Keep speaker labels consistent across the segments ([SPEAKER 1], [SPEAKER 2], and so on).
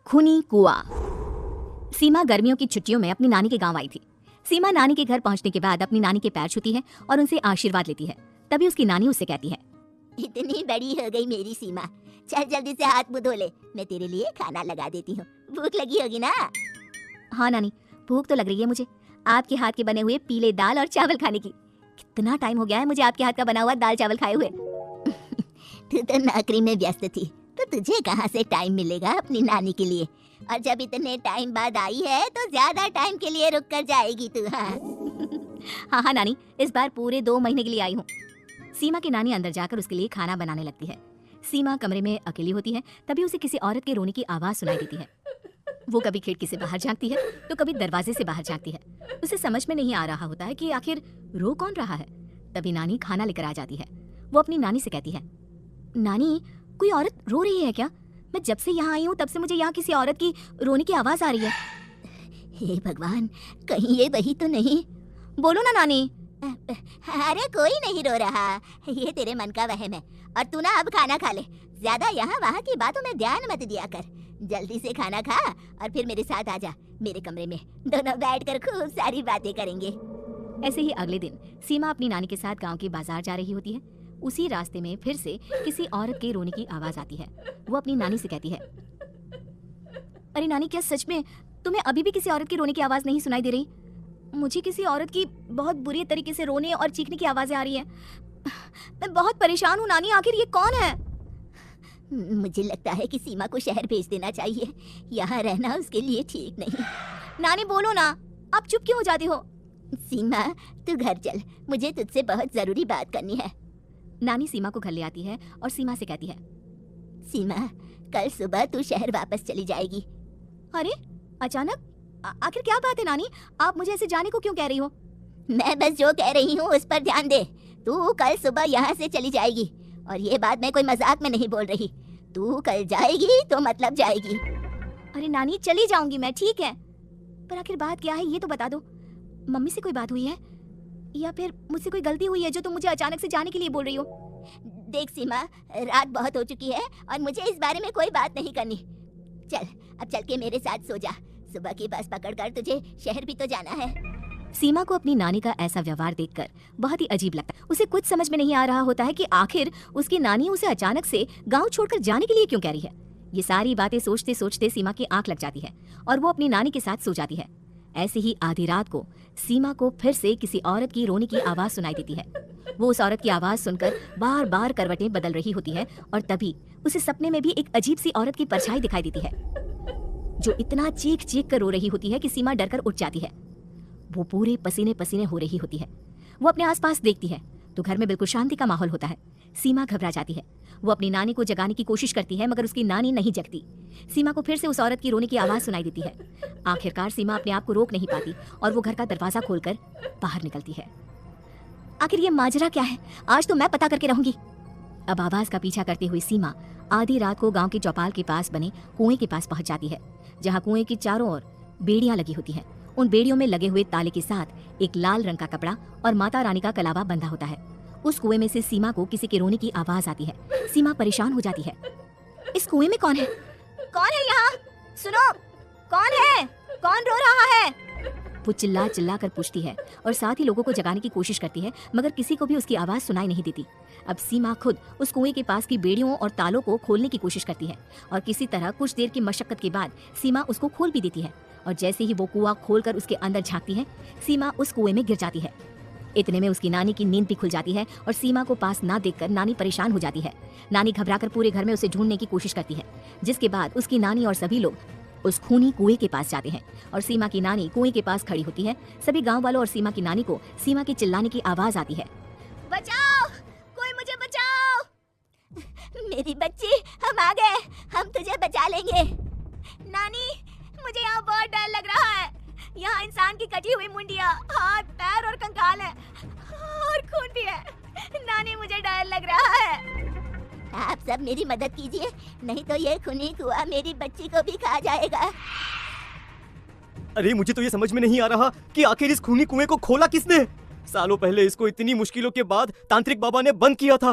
[SPEAKER 1] खूनी कुआं। सीमा गर्मियों की छुट्टियों में अपनी नानी के गांव आई थी। सीमा नानी के घर पहुंचने के बाद अपनी नानी के पैर छूती है और उनसे आशीर्वाद लेती है। तभी उसकी नानी उससे कहती है,
[SPEAKER 2] इतनी बड़ी हो गई मेरी सीमा, चल जल्दी से हाथ मुंह धो ले, मैं तेरे लिए खाना लगा देती हूँ। भूख लगी होगी ना?
[SPEAKER 1] हाँ नानी, भूख तो लग रही है मुझे, आपके हाथ के बने हुए पीले दाल और चावल खाने की। कितना टाइम हो गया है मुझे आपके हाथ का बना हुआ दाल चावल खाए हुए।
[SPEAKER 2] तू तो नौकरी में व्यस्त थी, तो तुझे कहाँ से टाइम मिलेगा अपनी नानी के लिए? और जब इतने टाइम बाद आई है तो ज्यादा टाइम के लिए रुक कर जाएगी तू। हाँ
[SPEAKER 1] हाँ नानी, इस बार पूरे 2 महीने के लिए आई हूँ। सीमा की नानी अंदर जाकर उसके लिए खाना बनाने लगती है। सीमा कमरे में अकेली होती है, तभी उसे किसी औरत के रोने की आवाज सुनाई देती है। वो कभी खिड़की से बाहर झांकती है तो कभी दरवाजे से बाहर झांकती है। उसे समझ में नहीं आ रहा होता है कि आखिर रो कौन रहा है। तभी नानी खाना लेकर आ जाती है। वो अपनी नानी से कहती है, नानी कोई औरत रो रही है क्या? मैं जब से यहाँ आई हूँ तब से मुझे यहाँ किसी औरत की रोने की आवाज आ रही है।
[SPEAKER 2] हे भगवान, कहीं ये वही तो नहीं?
[SPEAKER 1] बोलो ना नानी।
[SPEAKER 2] अरे कोई नहीं रो रहा, ये तेरे मन का वहम है। और तू ना अब खाना खा ले, ज्यादा यहाँ वहाँ की बातों में ध्यान मत दिया कर। जल्दी से खाना खा और फिर मेरे साथ आजा मेरे कमरे में, दोनों बैठकर खूब सारी बातें करेंगे।
[SPEAKER 1] ऐसे ही अगले दिन सीमा अपनी नानी के साथ गांव के बाजार जा रही होती है। उसी रास्ते में फिर से किसी औरत के रोने की आवाज आती है। वो अपनी नानी से कहती है, अरे नानी, क्या सच में तुम्हें अभी भी किसी औरत की रोने की आवाज नहीं सुनाई दे रही? मुझे किसी औरत की बहुत बुरी तरीके से रोने और चीखने की आवाजें आ रही है। मैं बहुत परेशान हूँ नानी, आखिर ये कौन है?
[SPEAKER 2] मुझे लगता है कि सीमा को शहर भेज देना चाहिए, यहाँ रहना उसके लिए ठीक नहीं।
[SPEAKER 1] नानी बोलो ना, आप चुप क्यों हो जाती हो?
[SPEAKER 2] सीमा तू घर चल, मुझे तुझसे बहुत जरूरी बात करनी है।
[SPEAKER 1] नानी सीमा को घर ले आती है और सीमा से कहती है,
[SPEAKER 2] सीमा कल सुबह तू शहर वापस चली जाएगी।
[SPEAKER 1] अरे अचानक? आखिर क्या बात है नानी, आप मुझे ऐसे जाने को क्यों कह रही हो?
[SPEAKER 2] मैं बस जो कह रही हूँ उस पर ध्यान दे। तू कल सुबह यहाँ से चली जाएगी, और ये बात मैं कोई मजाक में नहीं बोल रही। तू कल जाएगी तो मतलब जाएगी।
[SPEAKER 1] अरे नानी, चली जाऊंगी मैं, ठीक है, पर आखिर बात क्या है ये तो बता दो। मम्मी से कोई बात हुई है या फिर मुझसे कोई गलती हुई है जो तुम मुझे अचानक से जाने के लिए बोल रही हो?
[SPEAKER 2] देख सीमा, रात बहुत हो चुकी है और मुझे इस बारे में कोई बात नहीं करनी। चल अब चल के मेरे साथ सो जा, सुबह की बस पकड़कर तुझे शहर भी तो जाना है।
[SPEAKER 1] सीमा को अपनी नानी का ऐसा व्यवहार देखकर बहुत ही अजीब लगता है। उसे कुछ समझ में नहीं आ रहा होता है कि आखिर उसकी नानी उसे अचानक से गांव छोड़कर जाने के लिए क्यों कह रही है। ये सारी बातें सोचते सोचते सीमा की आंख लग जाती है और वो अपनी नानी के साथ सो जाती है। ऐसे ही आधी रात को सीमा को फिर से किसी औरत की रोने की आवाज सुनाई देती है। वो उस औरत की आवाज सुनकर बार बार करवटें बदल रही होती है और तभी उसे सपने में भी एक अजीब सी औरत की परछाई दिखाई देती है, जो इतना चीख चीख कर रो रही होती है कि सीमा डरकर उठ जाती है। वो पूरे पसीने पसीने हो रही होती है। वो अपने आसपास देखती है तो घर में बिल्कुल शांति का माहौल होता है। सीमा घबरा जाती है। वो अपनी नानी को जगाने की कोशिश करती है मगर उसकी नानी नहीं जगती। सीमा को फिर से उस औरत की रोने की आवाज सुनाई देती है। आखिरकार सीमा अपने आप को रोक नहीं पाती और वो घर का दरवाजा खोलकर बाहर निकलती है। आखिर ये माजरा क्या है, आज तो मैं पता करके रहूंगी। अब आवाज का पीछा करती हुई सीमा आधी रात को गांव के चौपाल के पास बने कुएं के पास पहुंच जाती है, जहां कुएं की चारों ओर बेड़ियां लगी होती हैं। उन बेड़ियों में लगे हुए ताले के साथ एक लाल रंग का कपड़ा और माता रानी का कलावा बंधा होता है। उस कुएं में से सीमा को किसी के रोने की आवाज आती है। सीमा परेशान हो जाती है। इस कुएं में कौन है? कौन है यहाँ? सुनो, कौन है? कौन रो रहा है? वो चिल्ला चिल्ला कर पूछती है और साथ ही लोगों को जगाने की कोशिश करती है मगर किसी को भी उसकी आवाज सुनाई नहीं देती। अब सीमा खुद उस कुएं के पास की बेड़ियों और तालों को खोलने की कोशिश करती है और किसी तरह कुछ देर की मशक्कत के बाद सीमा उसको खोल भी देती है। और जैसे ही वो कुआं खोलकर उसके अंदर झांकती है, सीमा उस कुएं में गिर जाती है। इतने में उसकी नानी की नींद भी खुल जाती है और सीमा को पास ना देखकर नानी परेशान हो जाती है। नानी घबराकर पूरे घर में उसे ढूंढने की कोशिश करती है, जिसके बाद उसकी नानी और सभी लोग उस खूनी कुएं के पास जाते हैं और सीमा की नानी कुएं के पास खड़ी होती है। सभी गांव वालों और सीमा की नानी को सीमा के चिल्लाने की आवाज आती है,
[SPEAKER 2] बचाओ, कोई मुझे बचाओ। मेरी बच्ची, हम आ गए, हम तुझे बचा लेंगे।
[SPEAKER 1] नानी, मुझे यहाँ बहुत डर लग रहा है। यहाँ इंसान की कटी हुई मुंडियाँ, हाथ, पैर और कंकाल है और खून भी है। नानी, मुझे डर लग रहा है।
[SPEAKER 2] आप सब मेरी मदद कीजिए, नहीं तो ये खूनी कुआं मेरी बच्ची को भी खा जाएगा।
[SPEAKER 3] अरे मुझे तो ये समझ में नहीं आ रहा कि आखिर इस खूनी कुएं को खोला किसने। सालों पहले इसको इतनी मुश्किलों के बाद तांत्रिक बाबा ने बंद किया था।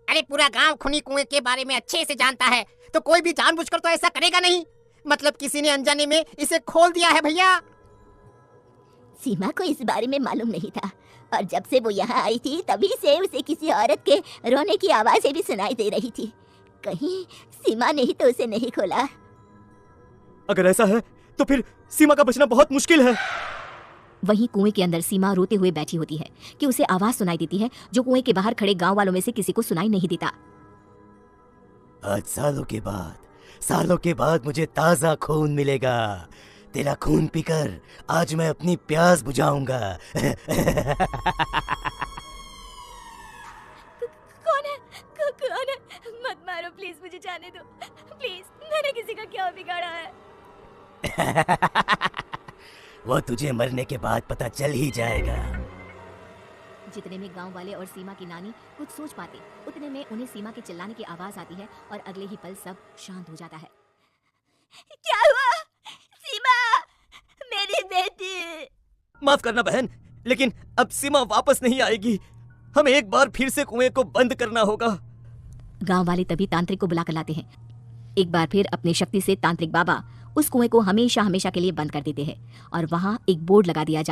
[SPEAKER 4] अरे पूरा गांव खूनी कुएं के बारे में अच्छे से जानता है, तो कोई भी जानबूझकर तो ऐसा करेगा नहीं। मतलब किसी ने अनजाने में इसे खोल दिया है भैया।
[SPEAKER 2] सीमा को इस बारे में मालूम नहीं था और जब से वो यहाँ आई थी तभी से उसे किसी औरत के रोने की आवाजें भी सुनाई दे रही थी। कहीं सीमा ने ही तो उसे नहीं खोला।
[SPEAKER 3] अगर ऐसा है तो फिर सीमा का बचना बहुत मुश्किल है।
[SPEAKER 1] वहीं कुएं के अंदर सीमा रोते हुए बैठी होती है कि उसे आवाज सुनाई देती है जो कुएं के बाहर खड़े गांव वालों में से किसी को सुनाई नहीं देता।
[SPEAKER 3] आज सालों के बाद मुझे ताजा खून मिलेगा। तेरा खून पीकर आज मैं अपनी प्यास बुझाऊंगा।
[SPEAKER 1] कौन है? कौन है? मत मारो प्लीज, मुझे जाने दो प्लीज। मैंने किसी का क्या बिगाड़ा है?
[SPEAKER 3] वो तुझे मरने के बाद पता चल ही जाएगा।
[SPEAKER 1] जितने में गांव वाले और सीमा की नानी कुछ सोच पाते उतने में उन्हें सीमा के चिल्लाने की आवाज आती है और अगले ही पल सब शांत हो जाता है।
[SPEAKER 2] क्या हुआ? सीमा, मेरी बेटी।
[SPEAKER 3] माफ करना बहन, लेकिन अब सीमा वापस नहीं आएगी। हमें एक बार फिर से कुएं को बंद करना होगा।
[SPEAKER 1] गांव वाले तभी तांत्रिक को बुलाकर लाते हैं। एक बार फिर अपनी शक्ति से तांत्रिक बाबा उस कुएं को हमेशा हमेशा के लिए बंद कर देते हैं और वहां एक बोर्ड लगा दिया जाता है।